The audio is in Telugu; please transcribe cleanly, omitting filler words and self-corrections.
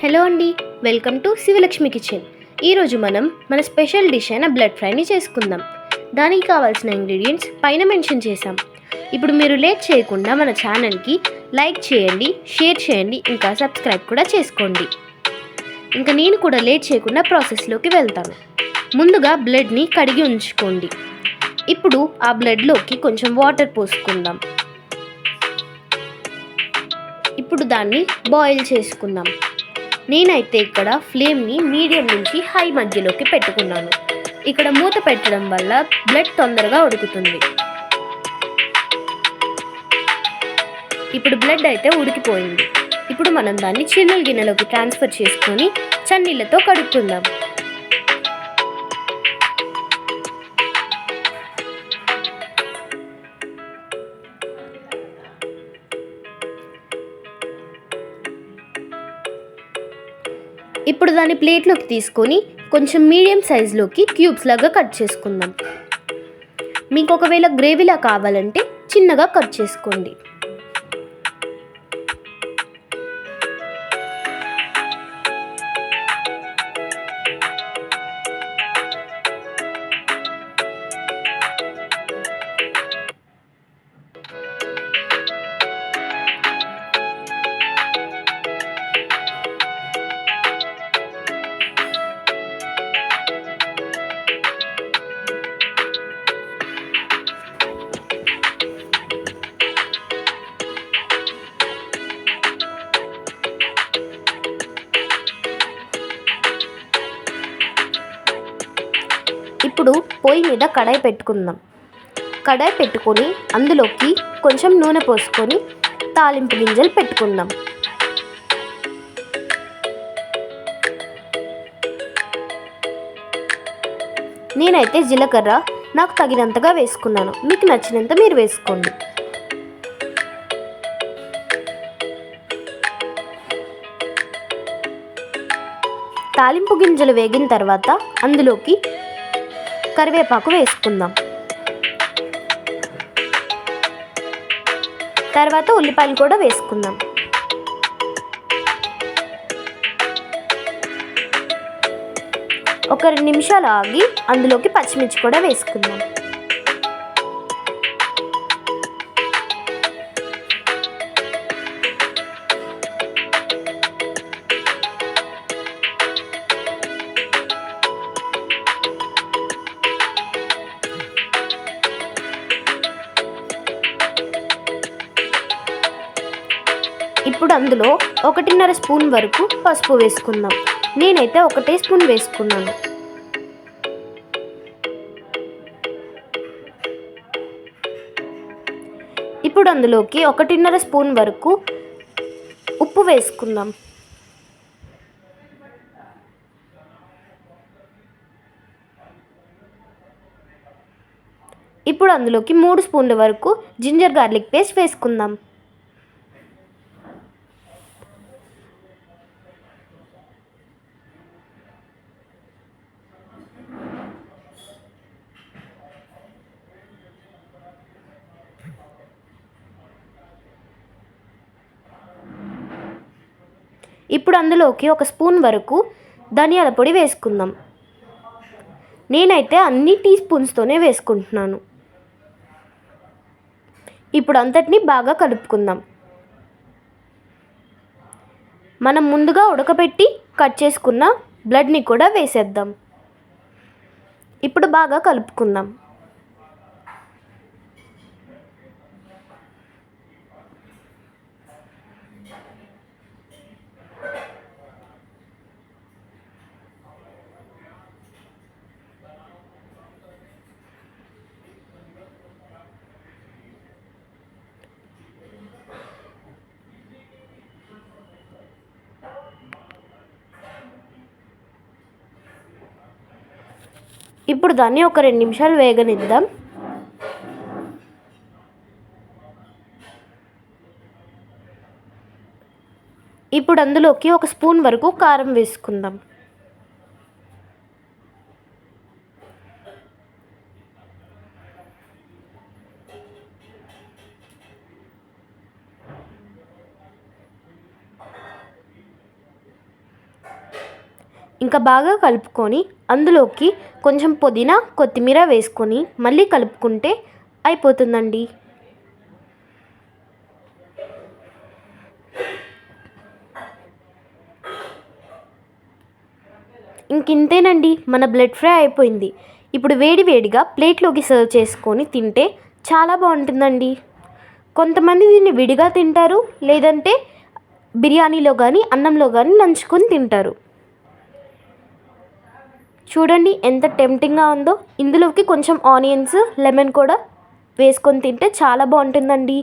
హలో అండి, వెల్కమ్ టు శివలక్ష్మి కిచెన్. ఈరోజు మనం మన స్పెషల్ డిష్ అయిన బ్లడ్ ఫ్రైని చేసుకుందాం. దానికి కావాల్సిన ఇంగ్రీడియంట్స్ పైన మెన్షన్ చేసాం. ఇప్పుడు మీరు లేట్ చేయకుండా మన ఛానల్కి లైక్ చేయండి, షేర్ చేయండి, ఇంకా సబ్స్క్రైబ్ కూడా చేసుకోండి. ఇంకా నేను కూడా లేట్ చేయకుండా ప్రాసెస్లోకి వెళ్తాను. ముందుగా బ్లడ్ని కడిగి ఉంచుకోండి. ఇప్పుడు ఆ బ్లడ్లోకి కొంచెం వాటర్ పోసుకుందాం. ఇప్పుడు దాన్ని బాయిల్ చేసుకుందాం. నేనైతే ఇక్కడ ఫ్లేమ్ని మీడియం నుంచి హై మధ్యలోకి పెట్టుకున్నాను. ఇక్కడ మూత పెట్టడం వల్ల బ్లడ్ తొందరగా ఉడుకుతుంది. ఇప్పుడు బ్లడ్ అయితే ఉడికిపోయింది. ఇప్పుడు మనం దాన్ని చిల్లుల గిన్నెలోకి ట్రాన్స్ఫర్ చేసుకొని చన్నీళ్ళతో కడుక్కుందాం. ఇప్పుడు దాన్ని ప్లేట్లోకి తీసుకొని కొంచెం మీడియం సైజులోకి క్యూబ్స్ లాగా కట్ చేసుకుందాం. మీకు ఒకవేళ గ్రేవీలా కావాలంటే చిన్నగా కట్ చేసుకోండి. ఇప్పుడు పొయ్యి మీద కడాయి పెట్టుకుందాం. కడాయి పెట్టుకొని అందులోకి కొంచెం నూనె పోసుకొని తాలింపు గింజలు పెట్టుకుందాం. నేనైతే జీలకర్ర నాకు తగినంతగా వేసుకున్నాను. మీకు నచ్చినంత మీరు వేసుకోండి. తాలింపు గింజలు వేగిన తర్వాత అందులోకి కరివేపాకు వేసుకుందాం. తర్వాత ఉల్లిపాయలు కూడా వేసుకుందాం. ఒక 2 నిమిషాలు ఆగి అందులోకి పచ్చిమిర్చి కూడా వేసుకుందాం. ఇప్పుడు అందులో 1.5 స్పూన్ వరకు పసుపు వేసుకుందాం. నేనైతే 1 స్పూన్ వేసుకున్నాను. ఇప్పుడు అందులోకి 1.5 స్పూన్ వరకు ఉప్పు వేసుకుందాం. ఇప్పుడు అందులోకి 3 స్పూన్ల వరకు జింజర్ గార్లిక్ పేస్ట్ వేసుకుందాం. ఇప్పుడు అందులోకి 1 స్పూన్ వరకు ధనియాల పొడి వేసుకుందాం. నేనైతే అన్ని టీ స్పూన్స్తోనే వేసుకుంటున్నాను. ఇప్పుడు అంతటిని బాగా కలుపుకుందాం. మనం ముందుగా ఉడకబెట్టి కట్ చేసుకున్న బ్లడ్ని కూడా వేసేద్దాం. ఇప్పుడు బాగా కలుపుకుందాం. ఇప్పుడు దాన్ని ఒక 2 నిమిషాలు వేగనిద్దాం. ఇప్పుడు అందులోకి 1 స్పూన్ వరకు కారం వేసుకుందాం. ఇంకా బాగా కలుపుకొని అందులోకి కొంచెం పుదీనా కొత్తిమీర వేసుకొని మళ్ళీ కలుపుకుంటే అయిపోతుందండి. ఇంకింతేనండి, మన బ్లడ్ ఫ్రై అయిపోయింది. ఇప్పుడు వేడి వేడిగా ప్లేట్లోకి సర్వ్ చేసుకొని తింటే చాలా బాగుంటుందండి. కొంతమంది దీన్ని విడిగా తింటారు, లేదంటే బిర్యానీలో కానీ అన్నంలో కానీ నంచుకొని తింటారు. చూడండి ఎంత టెంప్టింగ్గా ఉందో. ఇందులోకి కొంచెం ఆనియన్స్ లెమన్ కూడా వేసుకొని తింటే చాలా బాగుంటుందండి.